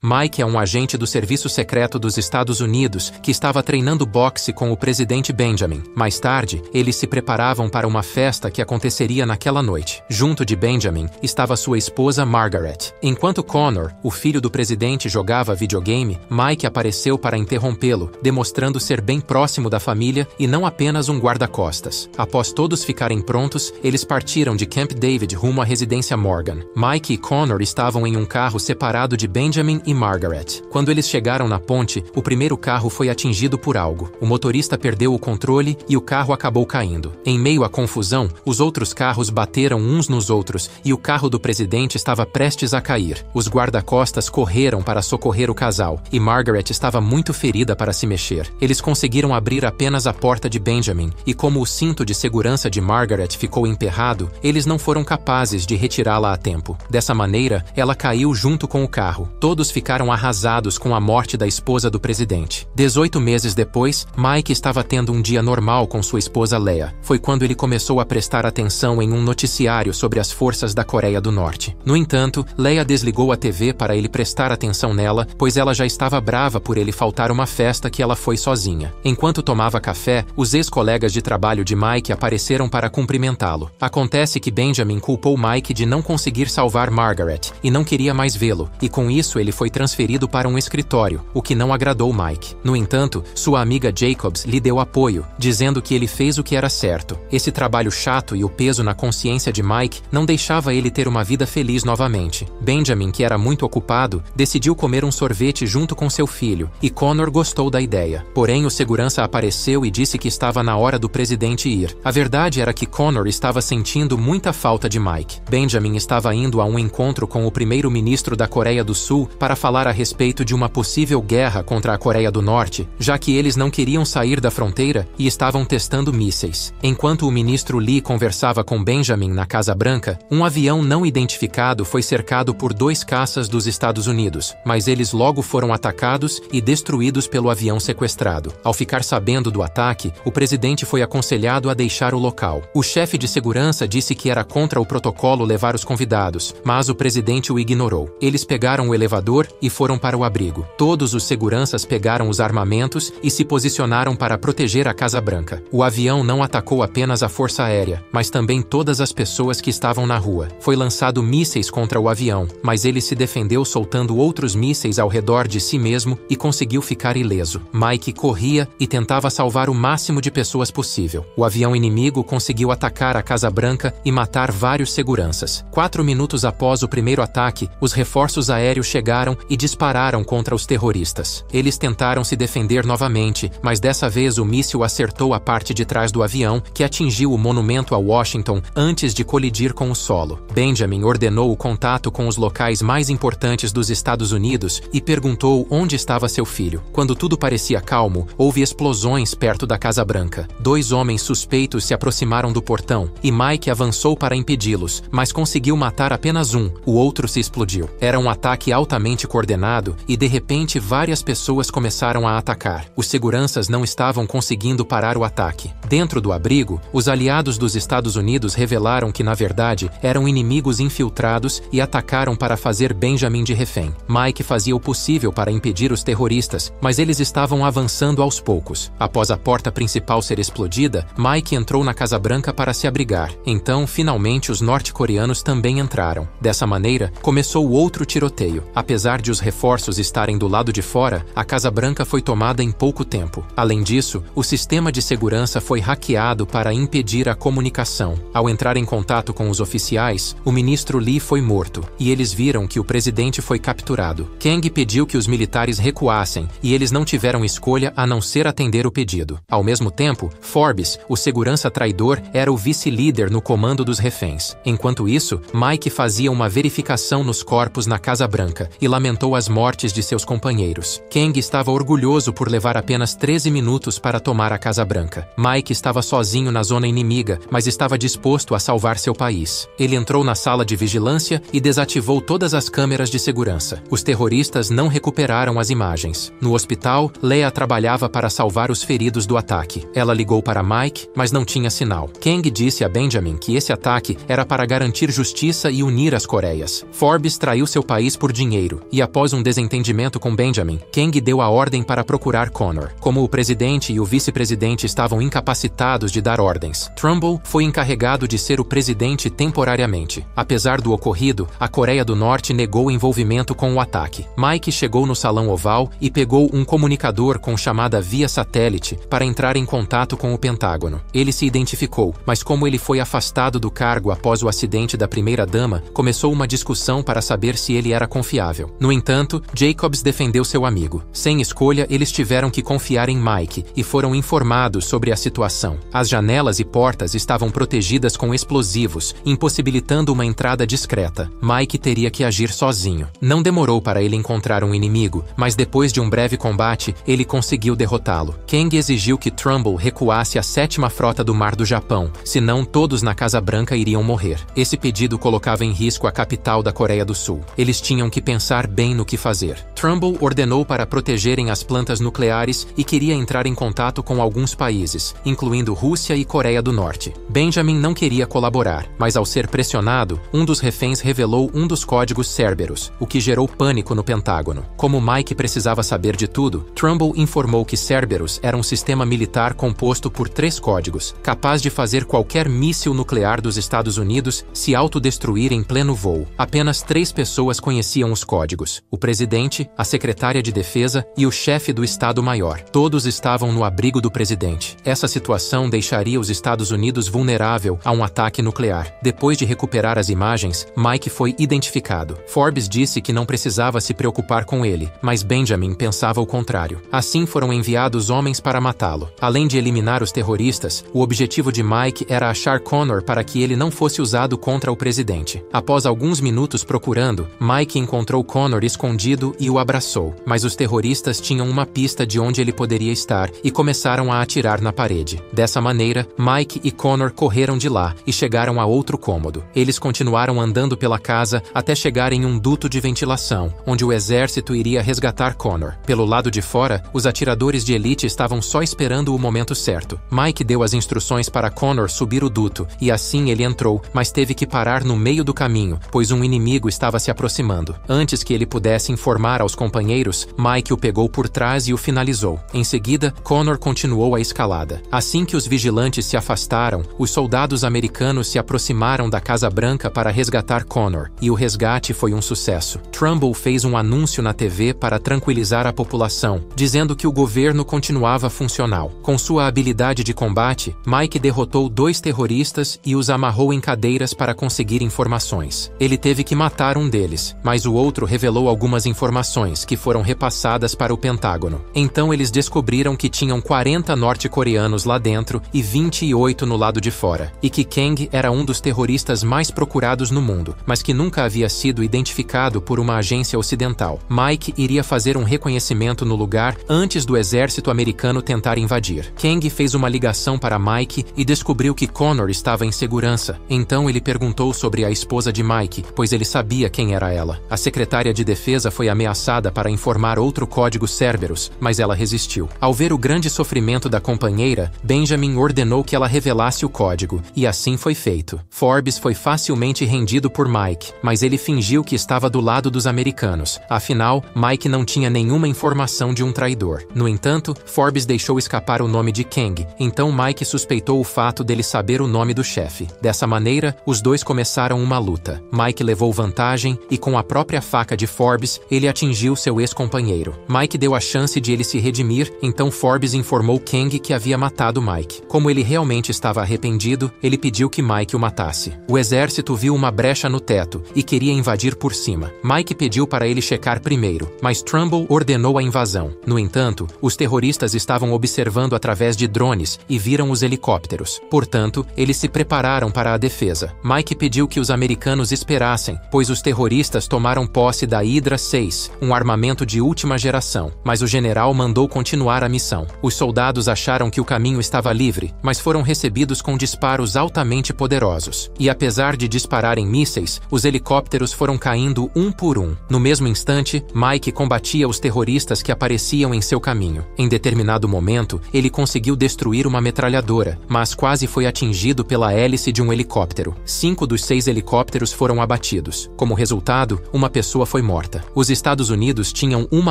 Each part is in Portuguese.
Mike é um agente do Serviço Secreto dos Estados Unidos que estava treinando boxe com o presidente Benjamin. Mais tarde, eles se preparavam para uma festa que aconteceria naquela noite. Junto de Benjamin estava sua esposa Margaret. Enquanto Connor, o filho do presidente, jogava videogame, Mike apareceu para interrompê-lo, demonstrando ser bem próximo da família e não apenas um guarda-costas. Após todos ficarem prontos, eles partiram de Camp David rumo à residência Morgan. Mike e Connor estavam em um carro separado de Benjamin e Margaret. Quando eles chegaram na ponte, o primeiro carro foi atingido por algo. O motorista perdeu o controle e o carro acabou caindo. Em meio à confusão, os outros carros bateram uns nos outros e o carro do presidente estava prestes a cair. Os guarda-costas correram para socorrer o casal e Margaret estava muito ferida para se mexer. Eles conseguiram abrir apenas a porta de Benjamin e, como o cinto de segurança de Margaret ficou emperrado, eles não foram capazes de retirá-la a tempo. Dessa maneira, ela caiu junto com o carro. Todos ficaram arrasados com a morte da esposa do presidente. 18 meses depois, Mike estava tendo um dia normal com sua esposa Leah. Foi quando ele começou a prestar atenção em um noticiário sobre as forças da Coreia do Norte. No entanto, Leah desligou a TV para ele prestar atenção nela, pois ela já estava brava por ele faltar uma festa que ela foi sozinha. Enquanto tomava café, os ex-colegas de trabalho de Mike apareceram para cumprimentá-lo. Acontece que Benjamin culpou Mike de não conseguir salvar Margaret e não queria mais vê-lo, e com isso ele foi transferido para um escritório, o que não agradou Mike. No entanto, sua amiga Jacobs lhe deu apoio, dizendo que ele fez o que era certo. Esse trabalho chato e o peso na consciência de Mike não deixava ele ter uma vida feliz novamente. Benjamin, que era muito ocupado, decidiu comer um sorvete junto com seu filho, e Connor gostou da ideia. Porém, o segurança apareceu e disse que estava na hora do presidente ir. A verdade era que Connor estava sentindo muita falta de Mike. Benjamin estava indo a um encontro com o primeiro-ministro da Coreia do Sul para falar a respeito de uma possível guerra contra a Coreia do Norte, já que eles não queriam sair da fronteira e estavam testando mísseis. Enquanto o ministro Lee conversava com Benjamin na Casa Branca, um avião não identificado foi cercado por 2 caças dos Estados Unidos, mas eles logo foram atacados e destruídos pelo avião sequestrado. Ao ficar sabendo do ataque, o presidente foi aconselhado a deixar o local. O chefe de segurança disse que era contra o protocolo levar os convidados, mas o presidente o ignorou. Eles pegaram o elevador e foram para o abrigo. Todos os seguranças pegaram os armamentos e se posicionaram para proteger a Casa Branca. O avião não atacou apenas a força aérea, mas também todas as pessoas que estavam na rua. Foi lançado mísseis contra o avião, mas ele se defendeu soltando outros mísseis ao redor de si mesmo e conseguiu ficar ileso. Mike corria e tentava salvar o máximo de pessoas possível. O avião inimigo conseguiu atacar a Casa Branca e matar vários seguranças. 4 minutos após o primeiro ataque, os reforços aéreos chegaram e dispararam contra os terroristas. Eles tentaram se defender novamente, mas dessa vez o míssil acertou a parte de trás do avião, que atingiu o monumento a Washington antes de colidir com o solo. Benjamin ordenou o contato com os locais mais importantes dos Estados Unidos e perguntou onde estava seu filho. Quando tudo parecia calmo, houve explosões perto da Casa Branca. 2 homens suspeitos se aproximaram do portão e Mike avançou para impedi-los, mas conseguiu matar apenas um. O outro se explodiu. Era um ataque altamente coordenado e, de repente, várias pessoas começaram a atacar. Os seguranças não estavam conseguindo parar o ataque. Dentro do abrigo, os aliados dos Estados Unidos revelaram que, na verdade, eram inimigos infiltrados e atacaram para fazer Benjamin de refém. Mike fazia o possível para impedir os terroristas, mas eles estavam avançando aos poucos. Após a porta principal ser explodida, Mike entrou na Casa Branca para se abrigar. Então, finalmente, os norte-coreanos também entraram. Dessa maneira, começou outro tiroteio. Apesar de os reforços estarem do lado de fora, a Casa Branca foi tomada em pouco tempo. Além disso, o sistema de segurança foi hackeado para impedir a comunicação. Ao entrar em contato com os oficiais, o ministro Lee foi morto, e eles viram que o presidente foi capturado. Kang pediu que os militares recuassem, e eles não tiveram escolha a não ser atender o pedido. Ao mesmo tempo, Forbes, o segurança traidor, era o vice-líder no comando dos reféns. Enquanto isso, Mike fazia uma verificação nos corpos na Casa Branca e lamentou as mortes de seus companheiros. Kang estava orgulhoso por levar apenas 13 minutos para tomar a Casa Branca. Mike estava sozinho na zona inimiga, mas estava disposto a salvar seu país. Ele entrou na sala de vigilância e desativou todas as câmeras de segurança. Os terroristas não recuperaram as imagens. No hospital, Leah trabalhava para salvar os feridos do ataque. Ela ligou para Mike, mas não tinha sinal. Kang disse a Benjamin que esse ataque era para garantir justiça e unir as Coreias. Forbes traiu seu país por dinheiro, E após um desentendimento com Benjamin, Kang deu a ordem para procurar Connor. Como o presidente e o vice-presidente estavam incapacitados de dar ordens, Trumbull foi encarregado de ser o presidente temporariamente. Apesar do ocorrido, a Coreia do Norte negou envolvimento com o ataque. Mike chegou no Salão Oval e pegou um comunicador com chamada via satélite para entrar em contato com o Pentágono. Ele se identificou, mas como ele foi afastado do cargo após o acidente da primeira-dama, começou uma discussão para saber se ele era confiável. No entanto, Jacobs defendeu seu amigo. Sem escolha, eles tiveram que confiar em Mike e foram informados sobre a situação. As janelas e portas estavam protegidas com explosivos, impossibilitando uma entrada discreta. Mike teria que agir sozinho. Não demorou para ele encontrar um inimigo, mas depois de um breve combate, ele conseguiu derrotá-lo. Kang exigiu que Trumbull recuasse a 7ª Frota do Mar do Japão, senão todos na Casa Branca iriam morrer. Esse pedido colocava em risco a capital da Coreia do Sul. Eles tinham que pensar bem no que fazer. Trumbull ordenou para protegerem as plantas nucleares e queria entrar em contato com alguns países, incluindo Rússia e Coreia do Norte. Benjamin não queria colaborar, mas ao ser pressionado, um dos reféns revelou um dos códigos Cerberus, o que gerou pânico no Pentágono. Como Mike precisava saber de tudo, Trumbull informou que Cerberus era um sistema militar composto por 3 códigos, capaz de fazer qualquer míssil nuclear dos Estados Unidos se autodestruir em pleno voo. Apenas 3 pessoas conheciam os códigos: o presidente, a secretária de defesa e o chefe do Estado-Maior. Todos estavam no abrigo do presidente. Essa situação deixaria os Estados Unidos vulnerável a um ataque nuclear. Depois de recuperar as imagens, Mike foi identificado. Forbes disse que não precisava se preocupar com ele, mas Benjamin pensava o contrário. Assim foram enviados homens para matá-lo. Além de eliminar os terroristas, o objetivo de Mike era achar Connor para que ele não fosse usado contra o presidente. Após alguns minutos procurando, Mike encontrou Connor escondido e o abraçou, mas os terroristas tinham uma pista de onde ele poderia estar e começaram a atirar na parede. Dessa maneira, Mike e Connor correram de lá e chegaram a outro cômodo. Eles continuaram andando pela casa até chegar em um duto de ventilação, onde o exército iria resgatar Connor. Pelo lado de fora, os atiradores de elite estavam só esperando o momento certo. Mike deu as instruções para Connor subir o duto, e assim ele entrou, mas teve que parar no meio do caminho, pois um inimigo estava se aproximando. Antes que ele pudesse informar aos companheiros, Mike o pegou por trás e o finalizou. Em seguida, Connor continuou a escalada. Assim que os vigilantes se afastaram, os soldados americanos se aproximaram da Casa Branca para resgatar Connor, e o resgate foi um sucesso. Trumbull fez um anúncio na TV para tranquilizar a população, dizendo que o governo continuava funcional. Com sua habilidade de combate, Mike derrotou 2 terroristas e os amarrou em cadeiras para conseguir informações. Ele teve que matar um deles, mas o outro revelou algumas informações que foram repassadas para o Pentágono. Então eles descobriram que tinham 40 norte-coreanos lá dentro e 28 no lado de fora, e que Kang era um dos terroristas mais procurados no mundo, mas que nunca havia sido identificado por uma agência ocidental. Mike iria fazer um reconhecimento no lugar antes do exército americano tentar invadir. Kang fez uma ligação para Mike e descobriu que Connor estava em segurança. Então ele perguntou sobre a esposa de Mike, pois ele sabia quem era ela. A secretária de defesa foi ameaçada para informar outro código Cerberus, mas ela resistiu. Ao ver o grande sofrimento da companheira, Benjamin ordenou que ela revelasse o código, e assim foi feito. Forbes foi facilmente rendido por Mike, mas ele fingiu que estava do lado dos americanos. Afinal, Mike não tinha nenhuma informação de um traidor. No entanto, Forbes deixou escapar o nome de Kang, então Mike suspeitou o fato dele saber o nome do chefe. Dessa maneira, os dois começaram uma luta. Mike levou vantagem e, com a própria faca de Forbes, ele atingiu seu ex-companheiro. Mike deu a chance de ele se redimir, então Forbes informou Kang que havia matado Mike. Como ele realmente estava arrependido, ele pediu que Mike o matasse. O exército viu uma brecha no teto e queria invadir por cima. Mike pediu para ele checar primeiro, mas Trumbull ordenou a invasão. No entanto, os terroristas estavam observando através de drones e viram os helicópteros. Portanto, eles se prepararam para a defesa. Mike pediu que os americanos esperassem, pois os terroristas tomaram posse da Hydra 6, um armamento de última geração, mas o general mandou continuar a missão. Os soldados acharam que o caminho estava livre, mas foram recebidos com disparos altamente poderosos. E apesar de dispararem mísseis, os helicópteros foram caindo um por um. No mesmo instante, Mike combatia os terroristas que apareciam em seu caminho. Em determinado momento, ele conseguiu destruir uma metralhadora, mas quase foi atingido pela hélice de um helicóptero. 5 dos 6 helicópteros foram abatidos. Como resultado, uma pessoa foi foi morta. Os Estados Unidos tinham 1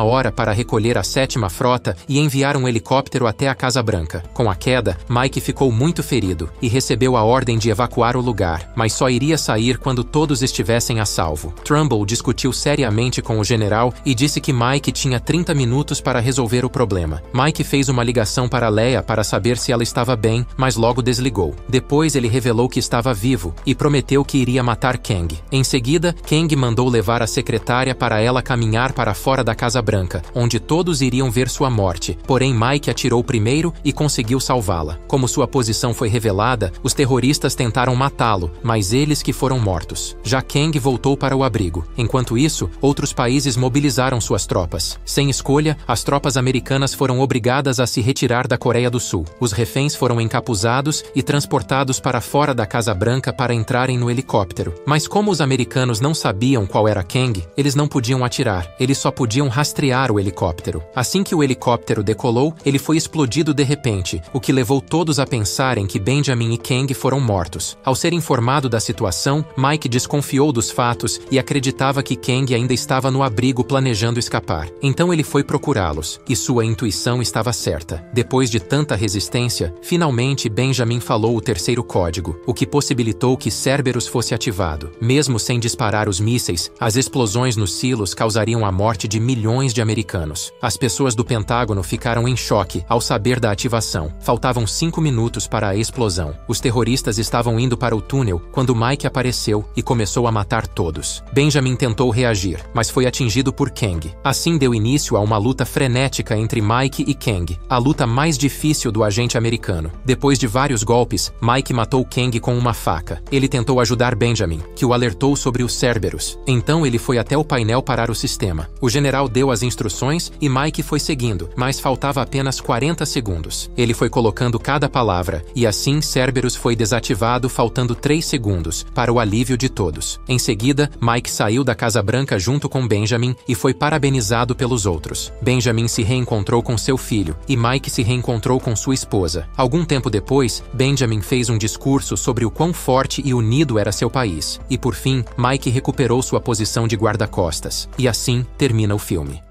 hora para recolher a 7ª Frota e enviar um helicóptero até a Casa Branca. Com a queda, Mike ficou muito ferido e recebeu a ordem de evacuar o lugar, mas só iria sair quando todos estivessem a salvo. Trumbull discutiu seriamente com o general e disse que Mike tinha 30 minutos para resolver o problema. Mike fez uma ligação para Leia para saber se ela estava bem, mas logo desligou. Depois ele revelou que estava vivo e prometeu que iria matar Kang. Em seguida, Kang mandou levar a secretária para ela caminhar para fora da Casa Branca, onde todos iriam ver sua morte, porém Mike atirou primeiro e conseguiu salvá-la. Como sua posição foi revelada, os terroristas tentaram matá-lo, mas eles que foram mortos. Já Kang voltou para o abrigo. Enquanto isso, outros países mobilizaram suas tropas. Sem escolha, as tropas americanas foram obrigadas a se retirar da Coreia do Sul. Os reféns foram encapuzados e transportados para fora da Casa Branca para entrarem no helicóptero. Mas como os americanos não sabiam qual era Kang, eles não podiam atirar. Eles só podiam rastrear o helicóptero. Assim que o helicóptero decolou, ele foi explodido de repente, o que levou todos a pensarem que Benjamin e Kang foram mortos. Ao ser informado da situação, Mike desconfiou dos fatos e acreditava que Kang ainda estava no abrigo planejando escapar. Então ele foi procurá-los, e sua intuição estava certa. Depois de tanta resistência, finalmente Benjamin falou o terceiro código, o que possibilitou que Cerberus fosse ativado. Mesmo sem disparar os mísseis, as explosões nos silos causariam a morte de milhões de americanos. As pessoas do Pentágono ficaram em choque ao saber da ativação. Faltavam 5 minutos para a explosão. Os terroristas estavam indo para o túnel quando Mike apareceu e começou a matar todos. Benjamin tentou reagir, mas foi atingido por Kang. Assim deu início a uma luta frenética entre Mike e Kang, a luta mais difícil do agente americano. Depois de vários golpes, Mike matou Kang com uma faca. Ele tentou ajudar Benjamin, que o alertou sobre os Cerberus. Então ele foi até o painel parar o sistema. O general deu as instruções e Mike foi seguindo, mas faltava apenas 40 segundos. Ele foi colocando cada palavra, e assim Cerberus foi desativado faltando 3 segundos, para o alívio de todos. Em seguida, Mike saiu da Casa Branca junto com Benjamin e foi parabenizado pelos outros. Benjamin se reencontrou com seu filho, e Mike se reencontrou com sua esposa. Algum tempo depois, Benjamin fez um discurso sobre o quão forte e unido era seu país. E por fim, Mike recuperou sua posição de guarda-costas. E assim termina o filme.